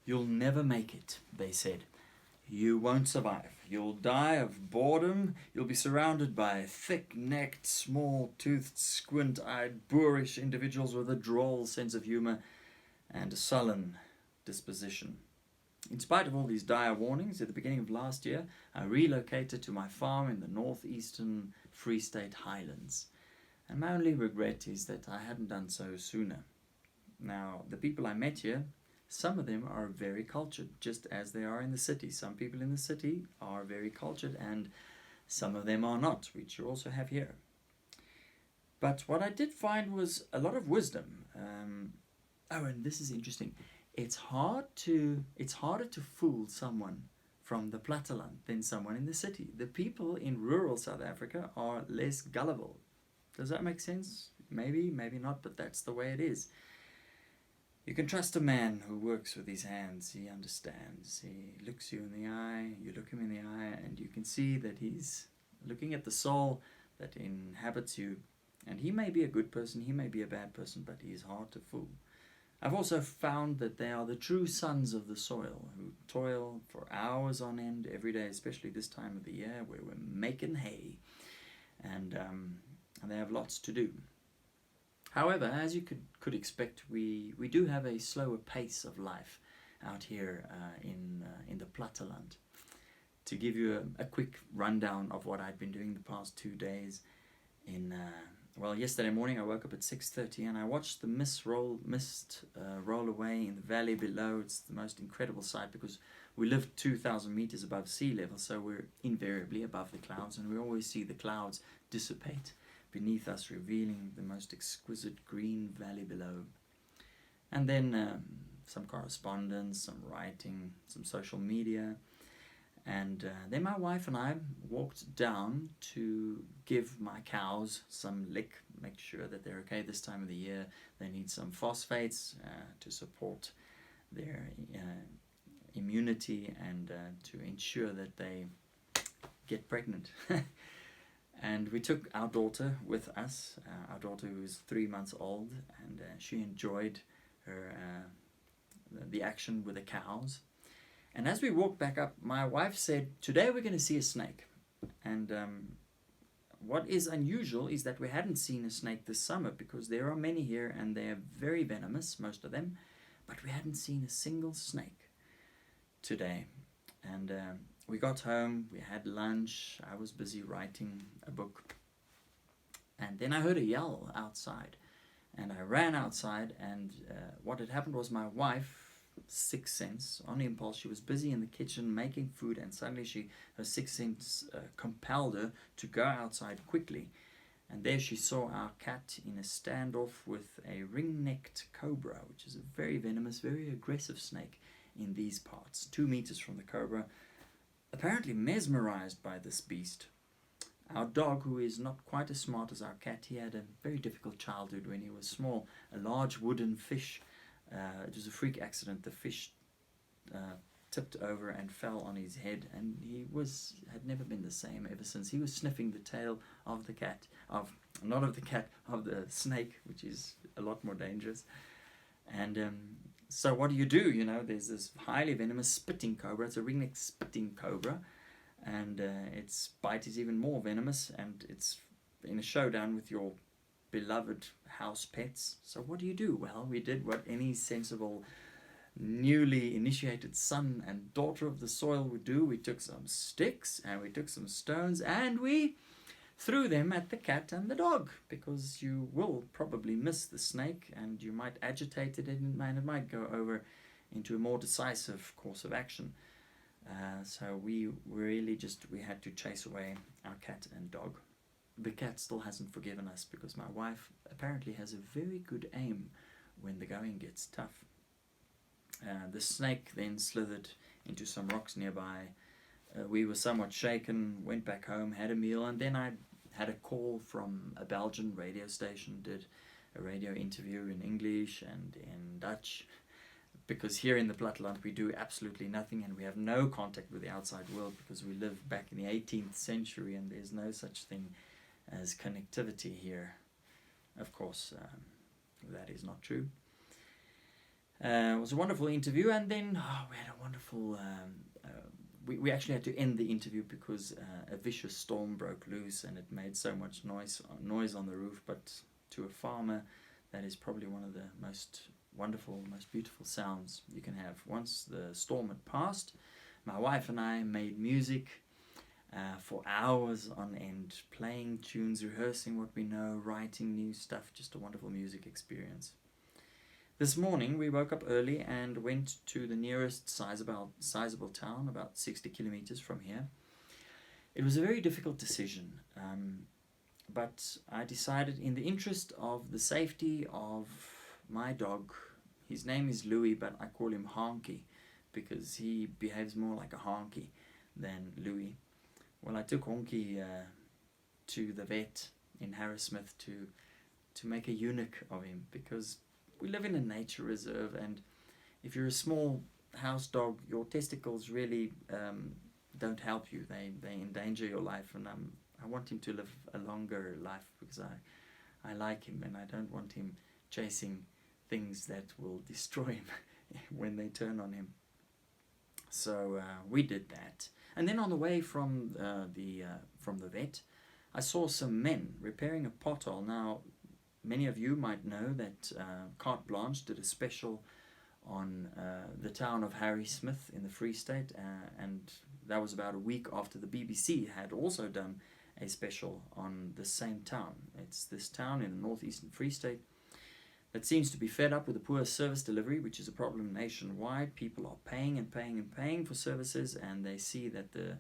You'll never make it, they said. You won't survive. You'll die of boredom. You'll be surrounded by thick-necked, small-toothed, squint-eyed, boorish individuals with a droll sense of humor and a sullen disposition. In spite of all these dire warnings, at the beginning of last year, I relocated to my farm in the northeastern Free State Highlands. And my only regret is that I hadn't done so sooner. Now, the people I met here, some of them are very cultured, just as they are in the city. Some people in the city are very cultured, and some of them are not, which you also have here. But what I did find was a lot of wisdom. And this is interesting. It's harder to fool someone from the platteland than someone in the city. The people in rural South Africa are less gullible. Does that make sense? Maybe, maybe not, but that's the way it is. You can trust a man who works with his hands. He understands. He looks you in the eye, you look him in the eye, and you can see that he's looking at the soul that inhabits you. And he may be a good person, he may be a bad person, but he is hard to fool. I've also found that they are the true sons of the soil, who toil for hours on end every day, especially this time of the year where we're making hay, and they have lots to do. However, as you could expect, we do have a slower pace of life out here in the platteland. To give you a quick rundown of what I've been doing the past 2 days, yesterday morning I woke up at 6:30 and I watched the mist roll away in the valley below. It's the most incredible sight because we live 2,000 meters above sea level, so we're invariably above the clouds, and we always see the clouds dissipate beneath us, revealing the most exquisite green valley below. And then some correspondence, some writing, some social media. And then my wife and I walked down to give my cows some lick, make sure that they're okay this time of the year. They need some phosphates to support their immunity and to ensure that they get pregnant. And we took our daughter with us, our daughter who is 3 months old, and she enjoyed the action with the cows. And as we walked back up, my wife said, "Today we're going to see a snake." And what is unusual is that we hadn't seen a snake this summer, because there are many here and they are very venomous, most of them, but we hadn't seen a single snake today. And we got home, we had lunch, I was busy writing a book, and then I heard a yell outside, and I ran outside, and what had happened was my wife, sixth sense, on impulse, she was busy in the kitchen making food, and suddenly her sixth sense compelled her to go outside quickly, and there she saw our cat in a standoff with a ring-necked cobra, which is a very venomous, very aggressive snake in these parts, 2 meters from the cobra. Apparently mesmerized by this beast. Our dog, who is not quite as smart as our cat, he had a very difficult childhood when he was small. A large wooden fish, it was a freak accident, the fish tipped over and fell on his head, and he had never been the same ever since. He was sniffing the tail of the cat, of the snake, which is a lot more dangerous. And so what do? There's this highly venomous spitting cobra. It's a ring-necked spitting cobra, and its bite is even more venomous, and it's in a showdown with your beloved house pets. So what do you do? Well, we did what any sensible, newly initiated son and daughter of the soil would do. We took some sticks, and we took some stones, and we threw them at the cat and the dog, because you will probably miss the snake and you might agitate it, and it might go over into a more decisive course of action. So we had to chase away our cat and dog. The cat still hasn't forgiven us, because my wife apparently has a very good aim when the going gets tough. The snake then slithered into some rocks nearby. We were somewhat shaken, went back home, had a meal, and then I had a call from a Belgian radio station, did a radio interview in English and in Dutch, because here in the platteland we do absolutely nothing, and we have no contact with the outside world, because we live back in the 18th century and there's no such thing as connectivity here. Of course, that is not true. It was a wonderful interview, and then we had a wonderful. We actually had to end the interview because a vicious storm broke loose, and it made so much noise on the roof. But to a farmer, that is probably one of the most wonderful, most beautiful sounds you can have. Once the storm had passed, my wife and I made music for hours on end, playing tunes, rehearsing what we know, writing new stuff. Just a wonderful music experience. This morning we woke up early and went to the nearest sizable town, about 60 kilometers from here. It was a very difficult decision, but I decided, in the interest of the safety of my dog, his name is Louis, but I call him Honky because he behaves more like a honky than Louis. Well, I took Honky to the vet in Harrismith to make a eunuch of him, because we live in a nature reserve, and if you're a small house dog, your testicles really don't help you. They endanger your life, and I want him to live a longer life because I like him, and I don't want him chasing things that will destroy him when they turn on him. So we did that, and then on the way from the vet, I saw some men repairing a pothole. Now, many of you might know that Carte Blanche did a special on the town of Harrismith in the Free State, and that was about a week after the BBC had also done a special on the same town. It's this town in the northeastern Free State that seems to be fed up with the poor service delivery, which is a problem nationwide. People are paying and paying and paying for services, and they see that the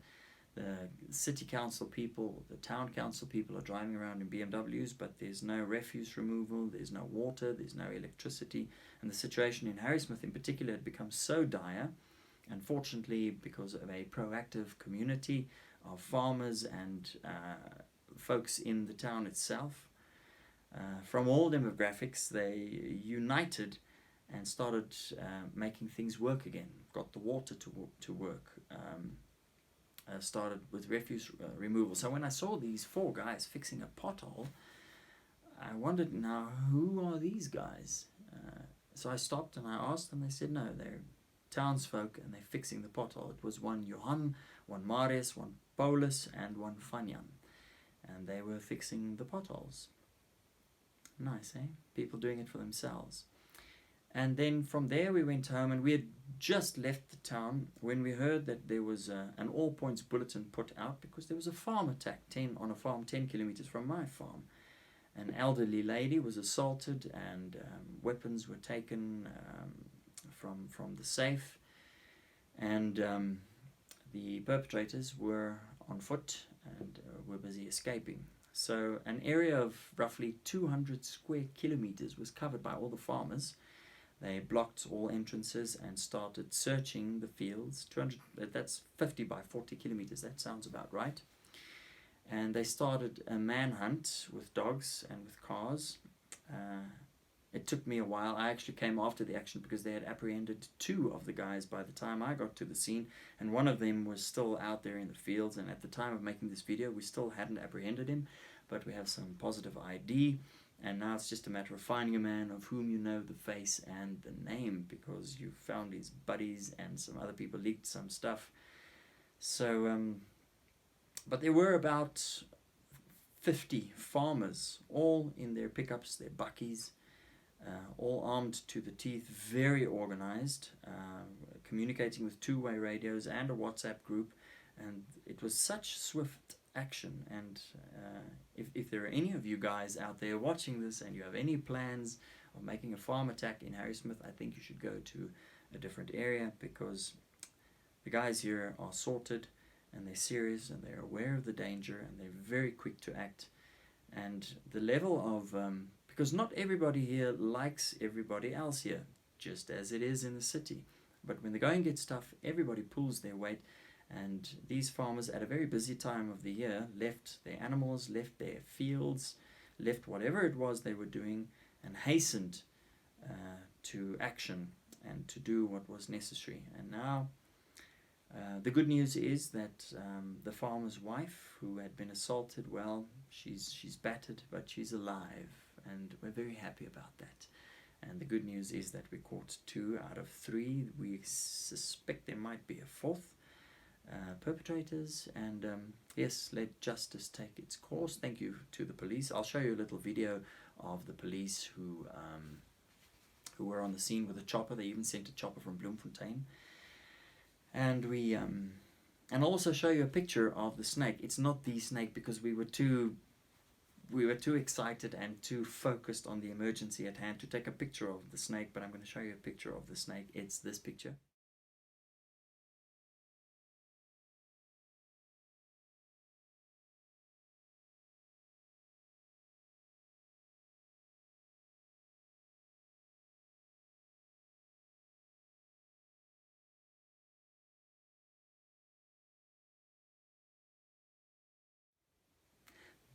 city council people, the town council people are driving around in BMWs, but there's no refuse removal, there's no water, there's no electricity, and the situation in Harrismith in particular had become so dire. Unfortunately, because of a proactive community of farmers and folks in the town itself, from all demographics, they united and started making things work again, got the water to work, started with refuse removal. So when I saw these 4 guys fixing a pothole, I wondered, now, who are these guys? So I stopped and I asked them. They said, no, they're townsfolk and they're fixing the pothole. It was one Johan, one Marius, one Paulus, and one Fanyan. And they were fixing the potholes. Nice, eh? People doing it for themselves. And then from there we went home, and we had just left the town when we heard that there was an all points bulletin put out because there was a farm attack on a farm 10 kilometers from my farm. An elderly lady was assaulted, and weapons were taken from the safe, and the perpetrators were on foot and were busy escaping. So an area of roughly 200 square kilometers was covered by all the farmers. They blocked all entrances and started searching the fields. 200, that's 50 by 40 kilometers, that sounds about right. And they started a manhunt with dogs and with cars. It took me a while. I actually came after the action because they had apprehended 2 of the guys by the time I got to the scene, and one of them was still out there in the fields, and at the time of making this video we still hadn't apprehended him, but we have some positive ID, and now it's just a matter of finding a man of whom you know the face and the name, because you found his buddies and some other people leaked some stuff. So but there were about 50 farmers, all in their pickups, their buckies, all armed to the teeth, very organized, communicating with 2-way radios and a WhatsApp group, and it was such swift action. And if there are any of you guys out there watching this and you have any plans of making a farm attack in Harrismith, I think you should go to a different area, because the guys here are sorted and they're serious and they're aware of the danger and they're very quick to act. And the level of because not everybody here likes everybody else here, just as it is in the city. But when the going gets tough, everybody pulls their weight, and these farmers at a very busy time of the year left their animals, left their fields, left whatever it was they were doing, and hastened to action and to do what was necessary. And now the good news is that the farmer's wife, who had been assaulted, well, she's battered, but she's alive, and we're very happy about that. And the good news is that we caught 2 out of 3. We suspect there might be a 4th perpetrators, and yes, let justice take its course. Thank you to the police. I'll show you a little video of the police who were on the scene with a chopper. They even sent a chopper from Bloemfontein, and and I'll also show you a picture of the snake. It's not the snake because we were too excited and too focused on the emergency at hand to take a picture of the snake, but I'm going to show you a picture of the snake. It's this picture.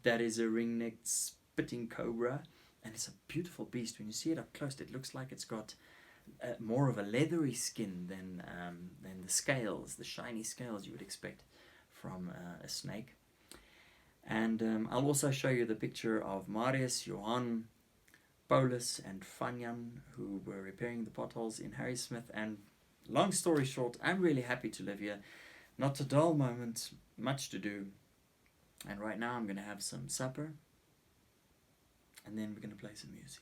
That is a ring-necked spitting cobra, and it's a beautiful beast. When you see it up close, it looks like it's got more of a leathery skin than the scales, the shiny scales you would expect from a snake. And I'll also show you the picture of Marius, Johan, Paulus, and Fanyan, who were repairing the potholes in Harrismith. And long story short, I'm really happy to live here. Not a dull moment, much to do. And right now I'm going to have some supper, and then we're going to play some music.